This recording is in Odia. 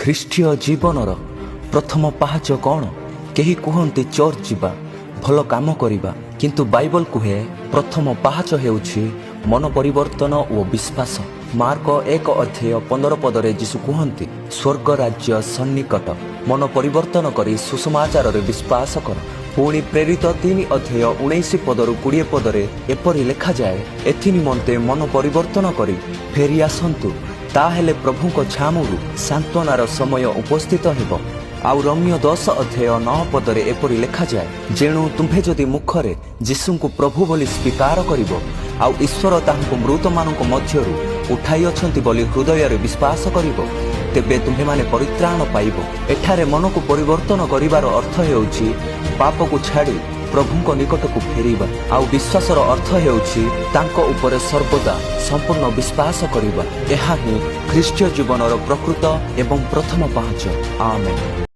ଖ୍ରୀଷ୍ଟୀୟ ଜୀବନର ପ୍ରଥମ ପାହାଚ କ'ଣ? କେହି କୁହନ୍ତି ଚର୍ଚ୍ଚ ଯିବା, ଭଲ କାମ କରିବା, କିନ୍ତୁ ବାଇବଲ କୁହେ ପ୍ରଥମ ପାହାଚ ହେଉଛି ମନ ପରିବର୍ତ୍ତନ ଓ ବିଶ୍ୱାସ। ମାର୍କ 1:15 ଯୀଶୁ କୁହନ୍ତି, ସ୍ୱର୍ଗ ରାଜ୍ୟ ସନ୍ନିକଟ, ମନ ପରିବର୍ତ୍ତନ କରି ସୁସମାଚାରରେ ବିଶ୍ୱାସ କର। ପୁଣି ପ୍ରେରିତ 3:19-20 ଏପରି ଲେଖାଯାଏ, ଏଥିନିମନ୍ତେ ମନ ପରିବର୍ତ୍ତନ କରି ଫେରି ଆସନ୍ତୁ, ତାହେଲେ ପ୍ରଭୁଙ୍କ ଛାମୁରୁ ସାନ୍ତ୍ୱନାର ସମୟ ଉପସ୍ଥିତ ହେବ। ଆଉ ରୋମୀୟ 10:9 ଏପରି ଲେଖାଯାଏ, ଯେଣୁ ତୁମ୍ଭେ ଯଦି ମୁଖରେ ଯୀଶୁଙ୍କୁ ପ୍ରଭୁ ବୋଲି ସ୍ୱୀକାର କରିବ ଆଉ ଈଶ୍ୱର ତାହାଙ୍କୁ ମୃତମାନଙ୍କ ମଧ୍ୟରୁ ଉଠାଇଅଛନ୍ତି ବୋଲି ହୃଦୟରେ ବିଶ୍ୱାସ କରିବ, ତେବେ ତୁମ୍ଭେମାନେ ପରିତ୍ରାଣ ପାଇବ। ଏଠାରେ ମନକୁ ପରିବର୍ତ୍ତନ କରିବାର ଅର୍ଥ ହେଉଛି ପାପକୁ ଛାଡ଼ି ପ୍ରଭୁଙ୍କ ନିକଟକୁ ଫେରିବା, ଆଉ ବିଶ୍ୱାସର ଅର୍ଥ ହେଉଛି ତାଙ୍କ ଉପରେ ସର୍ବଦା ସମ୍ପୂର୍ଣ୍ଣ ବିଶ୍ୱାସ କରିବା। ଏହା ହିଁ ଖ୍ରୀଷ୍ଟୀୟ ଜୀବନର ପ୍ରକୃତ ଏବଂ ପ୍ରଥମ ପାହାଚ। ଆମେନ୍।